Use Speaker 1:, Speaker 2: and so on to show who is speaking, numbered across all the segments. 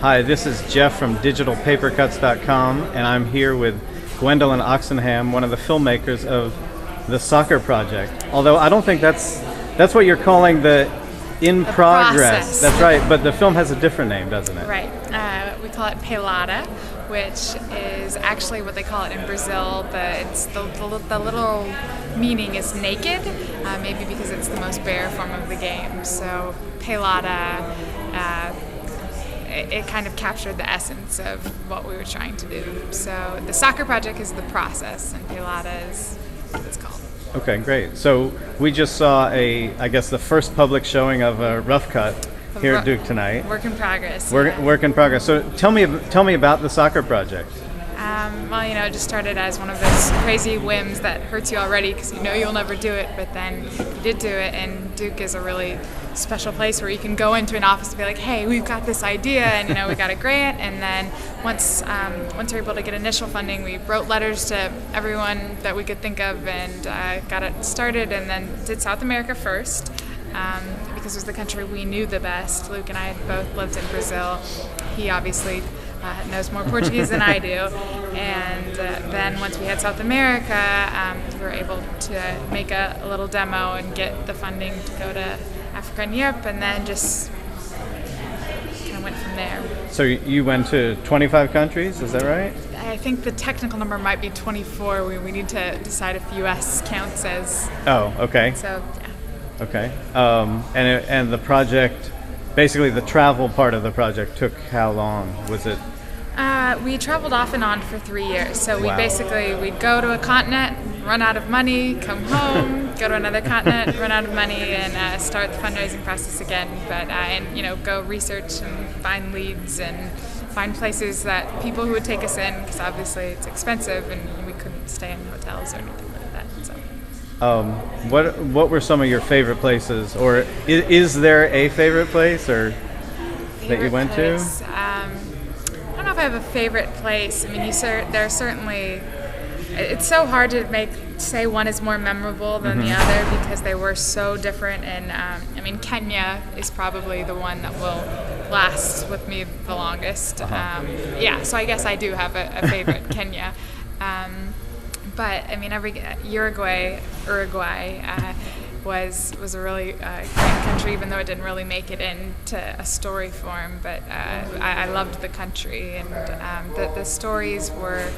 Speaker 1: Hi, this is Jeff from digitalpapercuts.com, and I'm here with Gwendolyn Oxenham, one of the filmmakers of the soccer project. Although I don't think that's what you're calling the progress. That's right, but the film has a different name, doesn't it?
Speaker 2: Right. We call it Pelada, which is actually what they call it in Brazil. The literal meaning is naked, maybe because it's the most bare form of the game. So Pelada, it kind of captured the essence of what we were trying to do. So the soccer project is the process, and Pelada is what it's called.
Speaker 1: Okay, great. So we just saw I guess the first public showing of a rough cut here at Duke tonight.
Speaker 2: Work in progress.
Speaker 1: Work in progress. So tell me about the soccer project.
Speaker 2: Well, it just started as one of those crazy whims that hurts you already because you know you'll never do it, but then you did do it, and Duke is a really special place where you can go into an office and be like, hey, we've got this idea, and we got a grant, and then once we're able to get initial funding, we wrote letters to everyone that we could think of and got it started, and then did South America first because it was the country we knew the best. Luke and I had both lived in Brazil. He obviously knows more Portuguese than I do, and then once we had South America, we were able to make a little demo and get the funding to go to Africa and Europe, and then just kind of went from there.
Speaker 1: So you went to 25 countries, is that right?
Speaker 2: I think the technical number might be 24. We need to decide if US counts as...
Speaker 1: Oh, okay.
Speaker 2: So, yeah.
Speaker 1: Okay. And the project, basically the travel part of the project took how long? Was it?
Speaker 2: We traveled off and on for 3 years. So
Speaker 1: Wow.
Speaker 2: we'd go to a continent, run out of money, come home, go to another continent, run out of money, and start the fundraising process again. But go research and find leads and find places that people who would take us in, because obviously it's expensive and we couldn't stay in hotels or anything like that. So.
Speaker 1: What were some of your favorite places, or is there a favorite place or that you went to?
Speaker 2: I don't know if I have a favorite place. I mean, there's certainly. It's so hard to say one is more memorable than the other because they were so different. And Kenya is probably the one that will last with me the longest. So I guess I do have a favorite, Kenya. But every Uruguay was a really great country, even though it didn't really make it into a story form. But I loved the country, and the stories were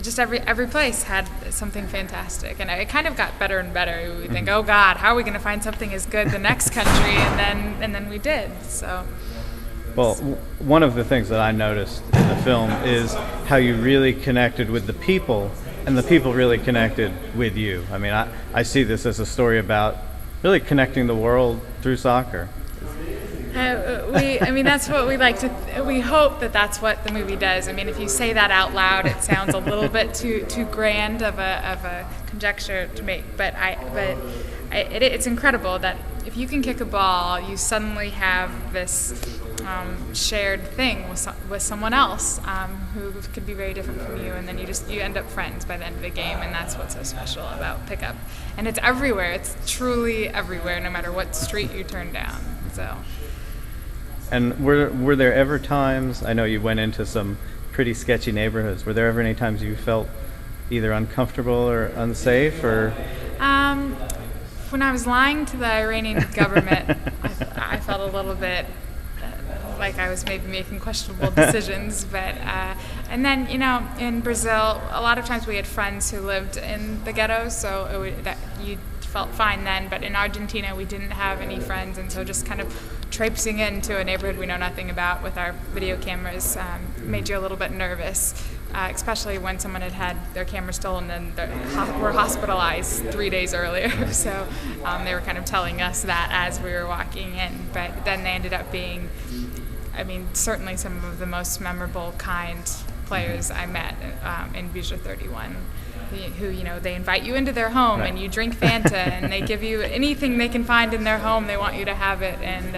Speaker 2: just every place had something fantastic, and it kind of got better and better. We think, oh God, how are we going to find something as good the next country? And then we did. So.
Speaker 1: Well, one of the things that I noticed in the film is how you really connected with the people, and the people really connected with you. I mean, I see this as a story about really connecting the world through soccer.
Speaker 2: That's what we like to. We hope that that's what the movie does. I mean, if you say that out loud, it sounds a little bit too grand of a conjecture to make. But it's incredible that if you can kick a ball, you suddenly have this shared thing with someone else who could be very different from you, and then you end up friends by the end of the game, and that's what's so special about pickup. And it's everywhere. It's truly everywhere, no matter what street you turn down. So.
Speaker 1: And were there ever times? I know you went into some pretty sketchy neighborhoods. Were there ever any times you felt either uncomfortable or unsafe, or?
Speaker 2: When I was lying to the Iranian government, I felt a little bit like I was maybe making questionable decisions. But and then in Brazil, a lot of times we had friends who lived in the ghettos, so you felt fine then. But in Argentina, we didn't have any friends, and so just kind of traipsing into a neighborhood we know nothing about with our video cameras made you a little bit nervous. Especially when someone had their camera stolen and were hospitalized 3 days earlier. So they were kind of telling us that as we were walking in. But then they ended up being, certainly some of the most memorable, kind players I met in Vision 31. Who they invite you into their home, right. And you drink Fanta, and they give you anything they can find in their home. They want you to have it, and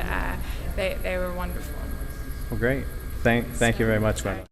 Speaker 2: they were wonderful.
Speaker 1: Well, great. Thank you very much, Gwen.